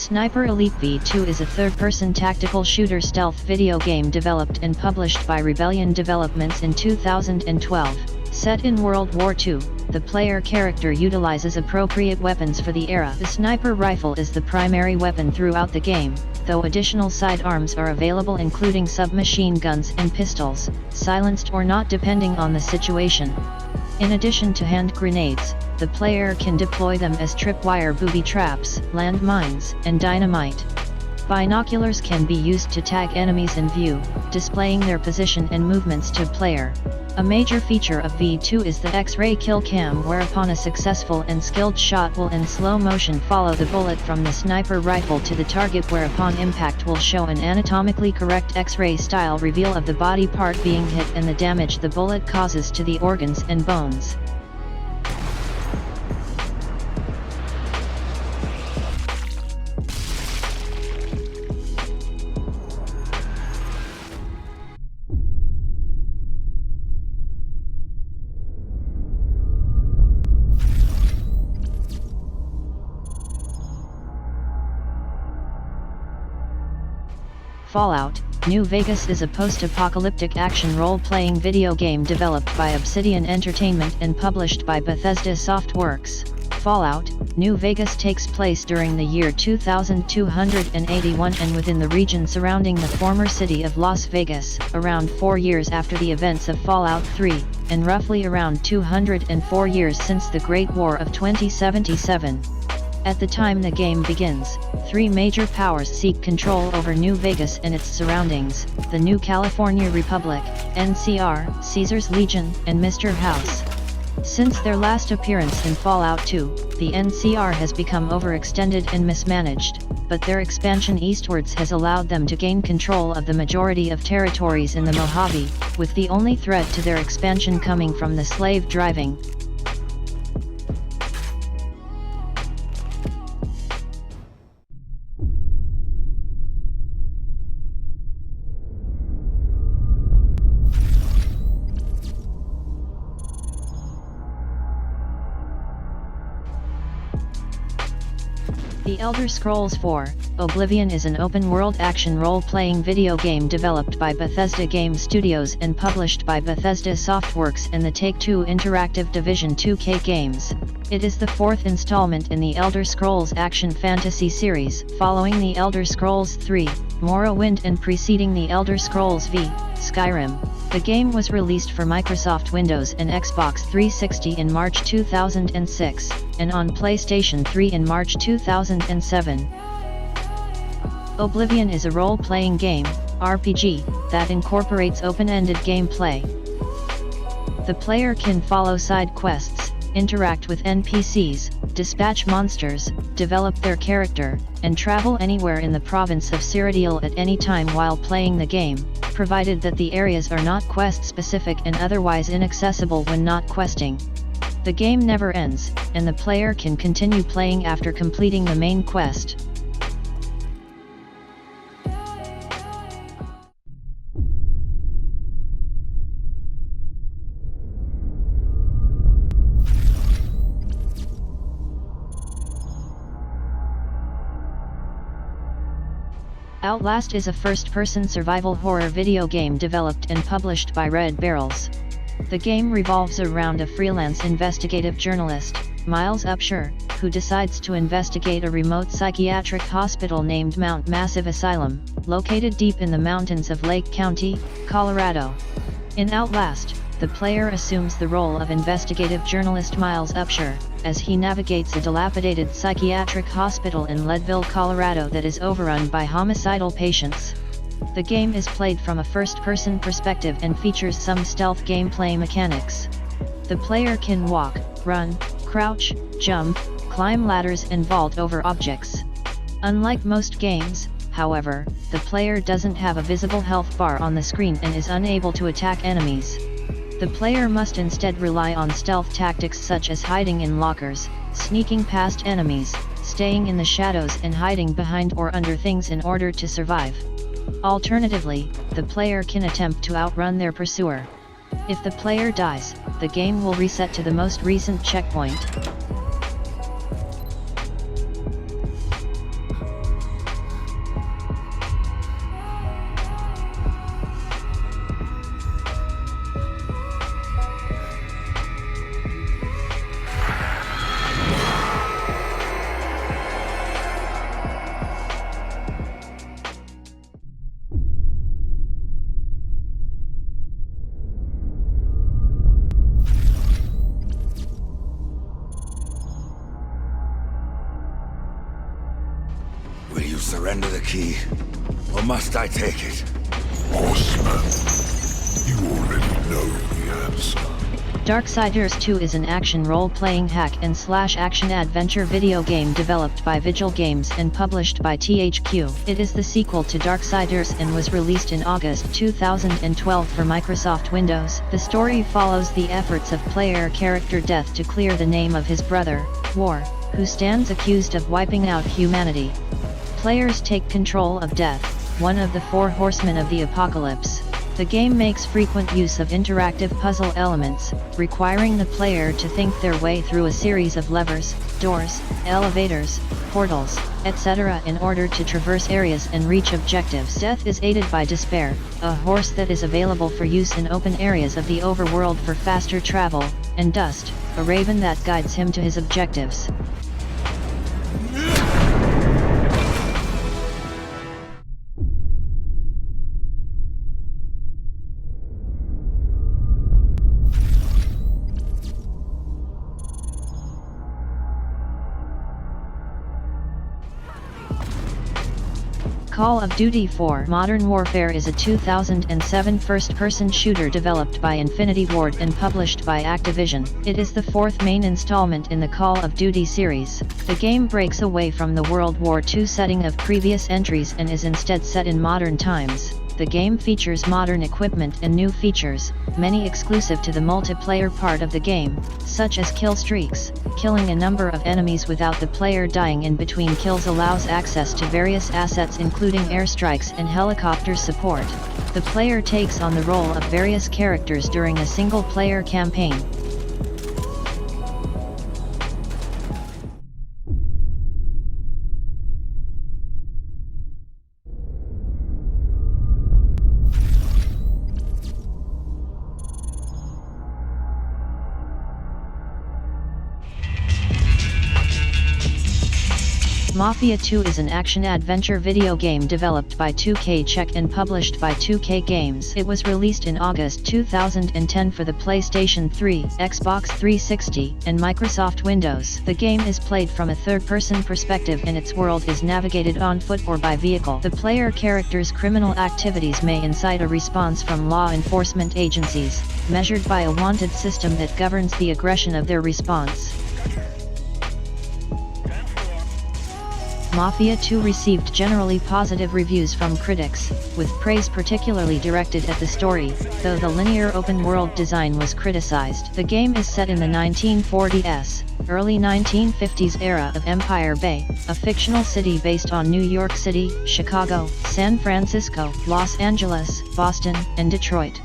Sniper Elite V2 is a third-person tactical shooter stealth video game developed and published by Rebellion Developments in 2012. Set in World War II, the player character utilizes appropriate weapons for the era. The sniper rifle is the primary weapon throughout the game, though additional sidearms are available including submachine guns and pistols, silenced or not depending on the situation. In addition to hand grenades, the player can deploy them as tripwire booby traps, landmines, and dynamite. Binoculars can be used to tag enemies in view, displaying their position and movements to player. A major feature of V2 is the X-ray kill cam, whereupon a successful and skilled shot will in slow motion follow the bullet from the sniper rifle to the target, whereupon impact will show an anatomically correct X-ray style reveal of the body part being hit and the damage the bullet causes to the organs and bones. Fallout: New Vegas is a post-apocalyptic action role-playing video game developed by Obsidian Entertainment and published by Bethesda Softworks. Fallout: New Vegas takes place during the year 2281 and within the region surrounding the former city of Las Vegas, around 4 years after the events of Fallout 3, and roughly around 204 years since the Great War of 2077. At the time the game begins, three major powers seek control over New Vegas and its surroundings: the New California Republic, NCR, Caesar's Legion, and Mr. House. Since their last appearance in Fallout 2, the NCR has become overextended and mismanaged, but their expansion eastwards has allowed them to gain control of the majority of territories in the Mojave, with the only threat to their expansion coming from the slave driving. The Elder Scrolls IV: Oblivion is an open-world action role-playing video game developed by Bethesda Game Studios and published by Bethesda Softworks and the Take-Two Interactive division 2K Games. It is the fourth installment in the Elder Scrolls action fantasy series, following the Elder Scrolls III: Morrowind and preceding the Elder Scrolls V: Skyrim. The game was released for Microsoft Windows and Xbox 360 in March 2006, and on PlayStation 3 in March 2007. Oblivion is a role-playing game, RPG, that incorporates open-ended gameplay. The player can follow side quests, interact with NPCs, dispatch monsters, develop their character, and travel anywhere in the province of Cyrodiil at any time while playing the game, provided that the areas are not quest-specific and otherwise inaccessible when not questing. The game never ends, and the player can continue playing after completing the main quest. Outlast is a first-person survival horror video game developed and published by Red Barrels. The game revolves around a freelance investigative journalist, Miles Upshur, who decides to investigate a remote psychiatric hospital named Mount Massive Asylum, located deep in the mountains of Lake County, Colorado. In Outlast, the player assumes the role of investigative journalist Miles Upshur, as he navigates a dilapidated psychiatric hospital in Leadville, Colorado that is overrun by homicidal patients. The game is played from a first-person perspective and features some stealth gameplay mechanics. The player can walk, run, crouch, jump, climb ladders and vault over objects. Unlike most games, however, the player doesn't have a visible health bar on the screen and is unable to attack enemies. The player must instead rely on stealth tactics such as hiding in lockers, sneaking past enemies, staying in the shadows and hiding behind or under things in order to survive. Alternatively, the player can attempt to outrun their pursuer. If the player dies, the game will reset to the most recent checkpoint. surrender the key? Or must I take it? Horseman, you already know the answer. Darksiders II is an action role-playing hack-and-slash action-adventure video game developed by Vigil Games and published by THQ. It is the sequel to Darksiders and was released in August 2012 for Microsoft Windows. The story follows the efforts of player character Death to clear the name of his brother, War, who stands accused of wiping out humanity. Players take control of Death, one of the four horsemen of the apocalypse. The game makes frequent use of interactive puzzle elements, requiring the player to think their way through a series of levers, doors, elevators, portals, etc. in order to traverse areas and reach objectives. Death is aided by Despair, a horse that is available for use in open areas of the overworld for faster travel, and Dust, a raven that guides him to his objectives. Call of Duty 4 Modern Warfare is a 2007 first-person shooter developed by Infinity Ward and published by Activision. It is the fourth main installment in the Call of Duty series. The game breaks away from the World War II setting of previous entries and is instead set in modern times. The game features modern equipment and new features, many exclusive to the multiplayer part of the game, such as kill streaks. Killing a number of enemies without the player dying in between kills allows access to various assets including airstrikes and helicopter support. The player takes on the role of various characters during a single-player campaign. Mafia 2 is an action-adventure video game developed by 2K Czech and published by 2K Games. It was released in August 2010 for the PlayStation 3, Xbox 360, and Microsoft Windows. The game is played from a third-person perspective and its world is navigated on foot or by vehicle. The player character's criminal activities may incite a response from law enforcement agencies, measured by a wanted system that governs the aggression of their response. Mafia 2 received generally positive reviews from critics, with praise particularly directed at the story, though the linear open-world design was criticized. The game is set in the 1940s, early 1950s era of Empire Bay, a fictional city based on New York City, Chicago, San Francisco, Los Angeles, Boston, and Detroit.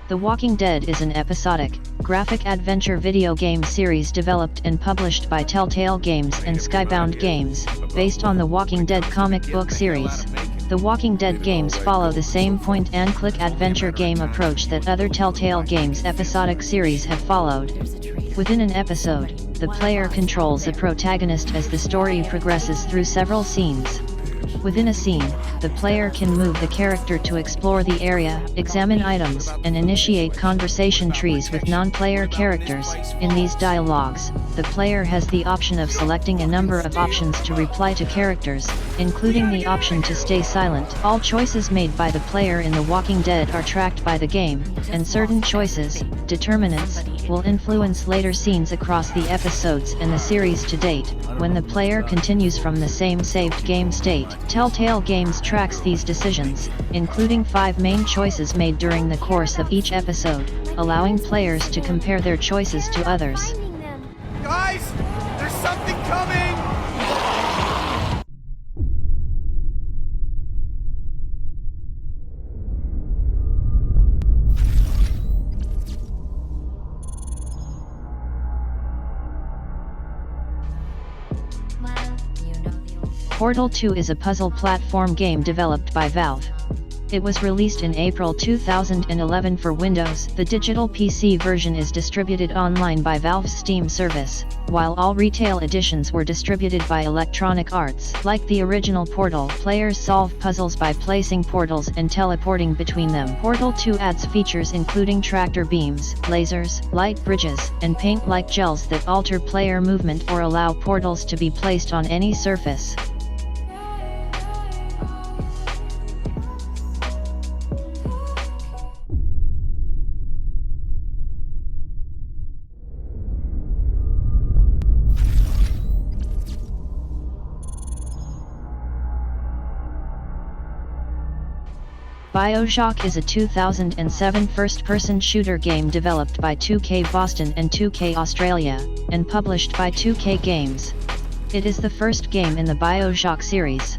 The Walking Dead is an episodic, graphic adventure video game series developed and published by Telltale Games and Skybound Games, based on the Walking Dead comic book series. The Walking Dead games follow the same point-and-click adventure game approach that other Telltale Games episodic series have followed. Within an episode, the player controls a protagonist as the story progresses through several scenes. Within a scene, the player can move the character to explore the area, examine items, and initiate conversation trees with non-player characters. In these dialogues, the player has the option of selecting a number of options to reply to characters, including the option to stay silent. All choices made by the player in The Walking Dead are tracked by the game, and certain choices, determinants, will influence later scenes across the episodes and the series to date, when the player continues from the same saved game state. Telltale Games tracks these decisions, including 5 main choices made during the course of each episode, allowing players to compare their choices to others. Guys, there's something coming! Portal 2 is a puzzle platform game developed by Valve. It was released in April 2011 for Windows. The digital PC version is distributed online by Valve's Steam service, while all retail editions were distributed by Electronic Arts. Like the original Portal, players solve puzzles by placing portals and teleporting between them. Portal 2 adds features including tractor beams, lasers, light bridges, and paint-like gels that alter player movement or allow portals to be placed on any surface. Bioshock is a 2007 first-person shooter game developed by 2K Boston and 2K Australia, and published by 2K Games. It is the first game in the Bioshock series.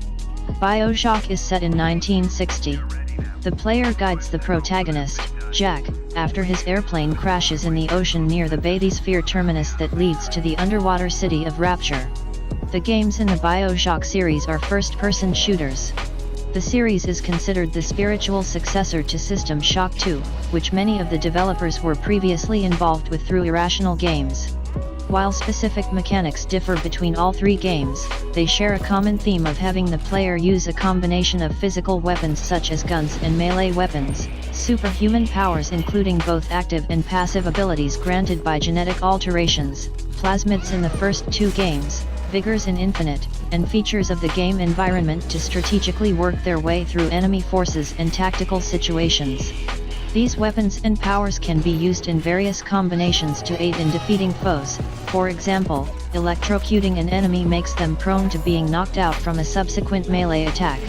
Bioshock is set in 1960. The player guides the protagonist, Jack, after his airplane crashes in the ocean near the bathysphere terminus that leads to the underwater city of Rapture. The games in the Bioshock series are first-person shooters. The series is considered the spiritual successor to System Shock 2, which many of the developers were previously involved with through Irrational Games. While specific mechanics differ between all three games, they share a common theme of having the player use a combination of physical weapons such as guns and melee weapons, superhuman powers including both active and passive abilities granted by genetic alterations, plasmids in the first two games, vigors in Infinite, and features of the game environment to strategically work their way through enemy forces and tactical situations. These weapons and powers can be used in various combinations to aid in defeating foes. For example, electrocuting an enemy makes them prone to being knocked out from a subsequent melee attack.